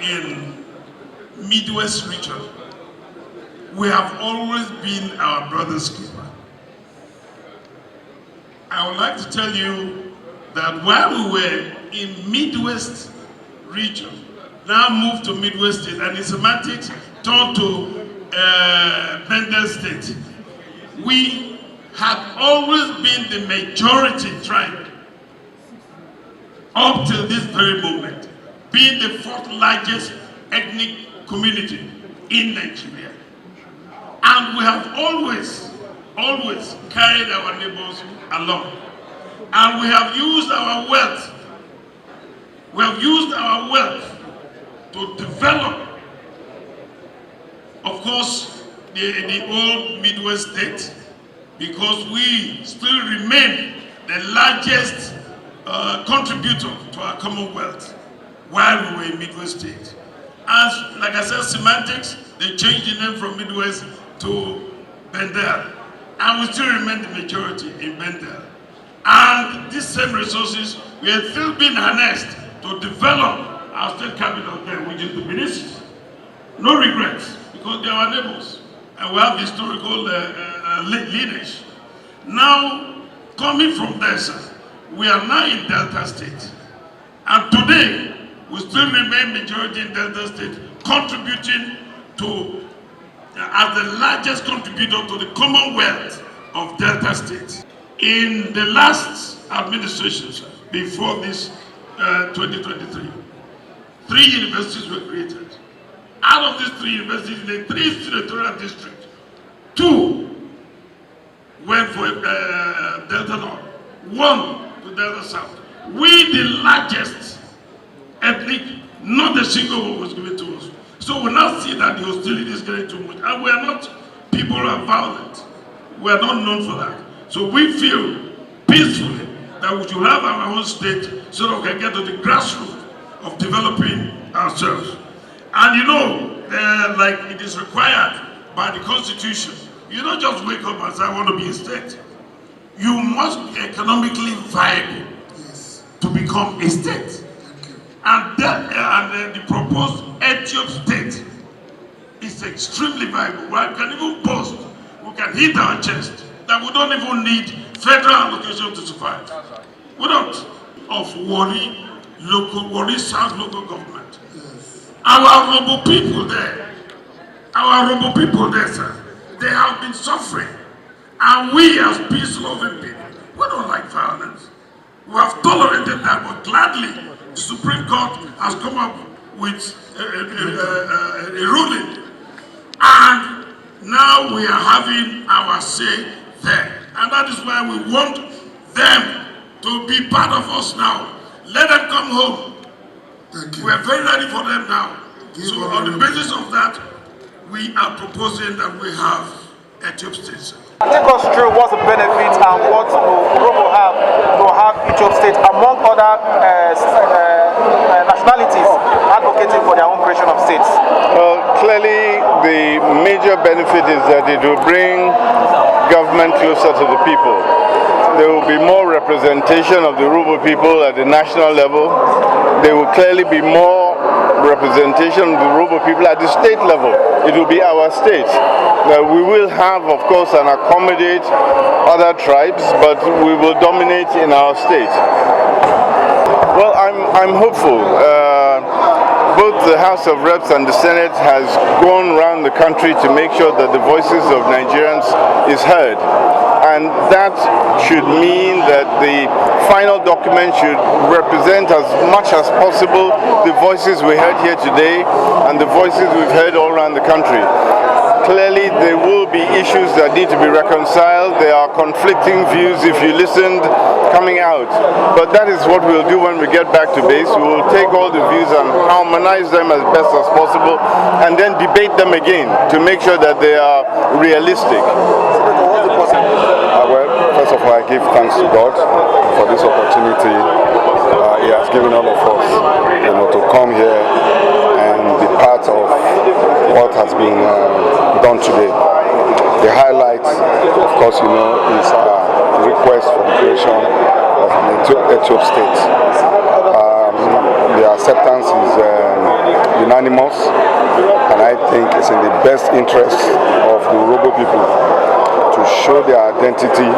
in Midwest region, we have always been our brother's keeper. I would like to tell you that while we were in Midwest region, now moved to Midwest State, and in semantics turned to Bayelsa State, we have always been the majority tribe up till this very moment, being the fourth largest ethnic community in Nigeria. And we have always carried our neighbors along. And we have used our wealth. We have used our wealth to develop, of course, the old Midwest State, because we still remain the largest contributor to our Commonwealth while we were in Midwest State. As, like I said, semantics, they changed the name from Midwest to Bendel. And we still remain the majority in Bendel. And these same resources, we are still being harnessed to develop our state capital there, which is the Benin. No regrets, because they are our neighbors. And we have historical lineage. Now, coming from there, sir, we are now in Delta State. And today, we still remain majority in Delta State, contributing to, as the largest contributor to the Commonwealth of Delta State. In the last administration, sir, before this 2023, 3 universities were created. Out of these 3 universities, in the 3 senatorial districts, 2 went for Delta North, 1 to Delta South. We, the largest ethnic, not a single one was given to us. So we now see that the hostility is getting too much. And we are not people who are violent. We are not known for that. So we feel peacefully that we should have our own state so that we can get to the grassroots of developing ourselves. And you know, like it is required by the Constitution, you don't just wake up and say, I want to be a state. You must be economically viable to become a state. And the proposed Ethiope State is extremely viable. We can even boast, we can hit our chest that we don't even need federal allocation to survive. We don't. Of Warri South local government. Our Robo people there, sir, they have been suffering. And we as peace-loving people, we don't like violence. We have tolerated that, but gladly, the Supreme Court has come up with a ruling. And now we are having our say there. And that is why we want them to be part of us now. Let them come home. We are very ready for them now. So on the basis of that, we are proposing that we have Ethiope State. Take us through what's the benefit and what Robo have to have Ethiope State among other nationalities advocating for their own creation of states. Well, clearly the major benefit is that it will bring government closer to the people. There will be more representation of the Robo people at the national level. There will clearly be more representation of the Robo people at the state level. It will be our state. We will have, of course, and accommodate other tribes, but we will dominate in our state. Well, I'm hopeful. Both the House of Reps and the Senate has gone around the country to make sure that the voices of Nigerians is heard. And that should mean that the final document should represent as much as possible the voices we heard here today and the voices we've heard all around the country. Clearly, there will be issues that need to be reconciled. There are conflicting views, if you listened, coming out. But that is what we'll do when we get back to base. We will take all the views and harmonize them as best as possible and then debate them again to make sure that they are realistic. Well, first of all, I give thanks to God for this opportunity He has given all of us, to come here and be part of what has been done today. The highlight, of course, is a request for the creation of an Ethiope State. The acceptance is unanimous, and I think it's in the best interest of the Urhobo people to show their identity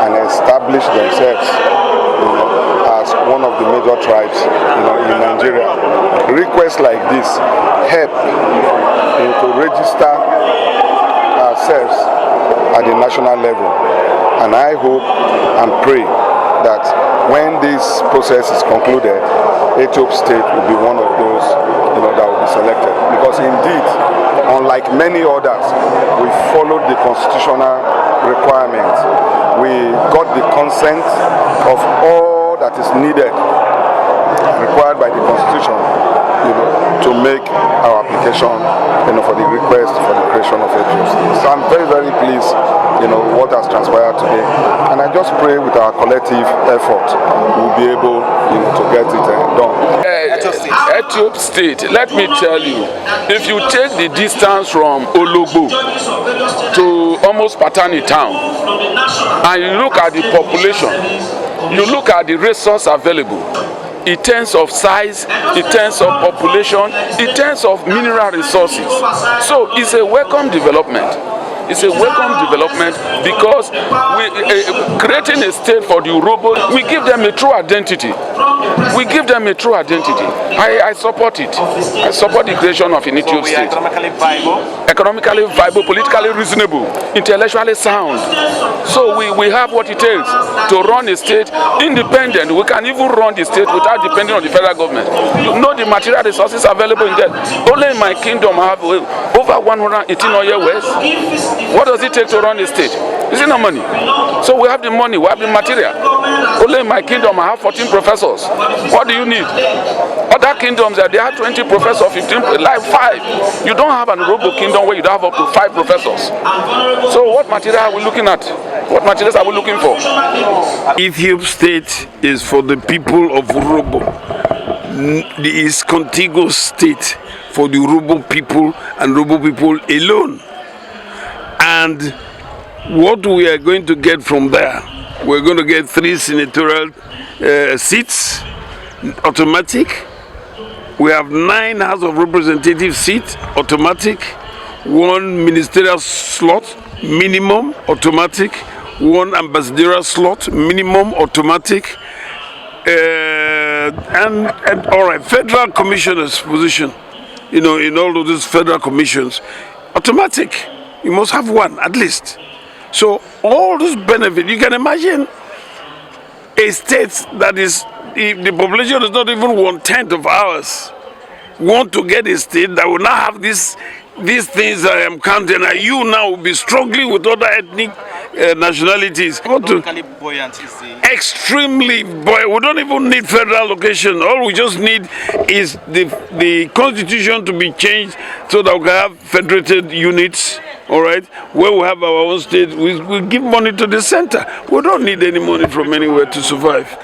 and establish themselves, as one of the major tribes, in Nigeria. Requests like this help to register ourselves at the national level, and I hope and pray that when this process is concluded, Ethiope State will be one of those that will be selected, because indeed, unlike many others, we followed the constitutional requirements. We got the consent of all that is needed, required by the Constitution, to make our application, for the request for the creation of Ethiope State. So I'm very, very pleased, what has transpired today, and I just pray with our collective effort we'll be able, to get it done. Ethiope State, let me tell you, if you take the distance from Ologbo to almost Patani town, and you look at the population, you look at the resource available, in terms of size, in terms of population, in terms of mineral resources. So it's a welcome development. It's a welcome development because creating a state for the Urhobo, we give them a true identity. We give them a true identity. I support it. I support the creation of an Ethiope State. Economically viable, politically reasonable, intellectually sound. So we have what it takes to run a state independent. We can even run the state without depending on the federal government. You know the material resources available in there. Only in my kingdom I have over 118 oil wells. What does it take to run a state? Is it not money? So we have the money, we have the material. Only in my kingdom I have 14 professors. What do you need? Other kingdoms, they have 20 professors, 15, like 5. You don't have an Urhobo kingdom where you don't have up to 5 professors. So what material are we looking at? What materials are we looking for? Ethiope State is for the people of Urhobo. It is contiguous state for the Urhobo people and Urhobo people alone. And what we are going to get from there, we're going to get 3 senatorial seats, automatic. We have 9 House of Representatives seats, automatic. 1 ministerial slot, minimum, automatic. 1 ambassadorial slot, minimum, automatic. And all right, federal commissioners position, in all of these federal commissions, automatic. You must have 1 at least. So all those benefits, you can imagine a state that is, the population is not even 1/10 of ours, want to get a state that will not have these things I am counting, and you now will be struggling with other ethnic nationalities. Extremely buoyant. We don't even need federal location. All we just need is the constitution to be changed so that we can have federated units. All right, where we have our own state, we give money to the center. We don't need any money from anywhere to survive.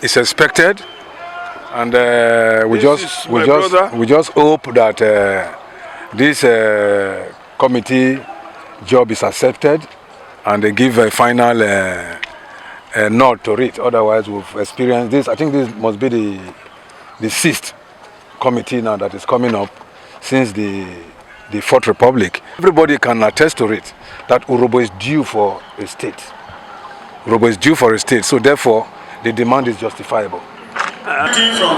It's expected, and we just hope that this committee job is accepted, and they give a final nod to it. Otherwise, we've experienced this. I think this must be the 6th committee now that is coming up since the 4th Republic. Everybody can attest to it that Urhobo is due for a state. Urhobo is due for a state, so therefore the demand is justifiable.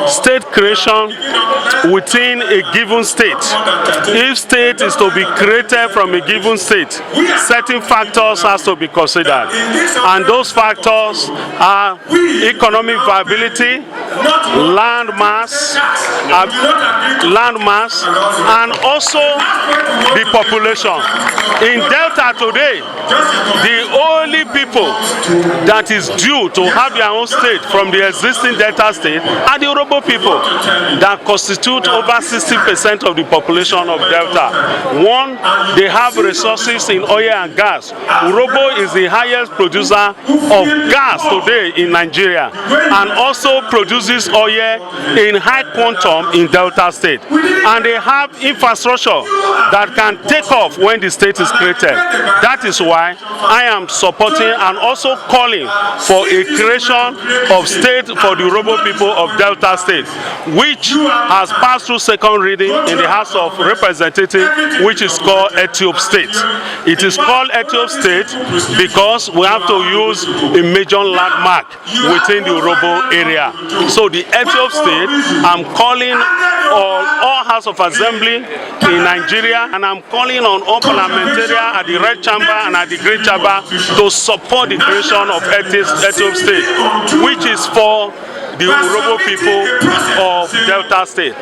State creation within a given state. If state is to be created from a given state, certain factors has to be considered, and those factors are economic viability, land mass, and also the population. In Delta today, the only people that is due to have their own state from the existing Delta state are the Urhobo people that constitute over 60% of the population of Delta. 1, they have resources in oil and gas. Urhobo is the highest producer of gas today in Nigeria, and also produces produces oil in high quantum in Delta State. And they have infrastructure that can take off when the state is created. That is why I am supporting and also calling for a creation of state for the Urhobo people of Delta State, which has passed through second reading in the House of Representatives, which is called Ethiope State. It is called Ethiope State because we have to use a major landmark within the Urhobo area. So the Ethiope State, I'm calling on all House of Assembly in Nigeria, and I'm calling on all parliamentarians at the Red Chamber and at the Green Chamber to support the creation of Ethiope State, which is for the Urhobo people of Delta State.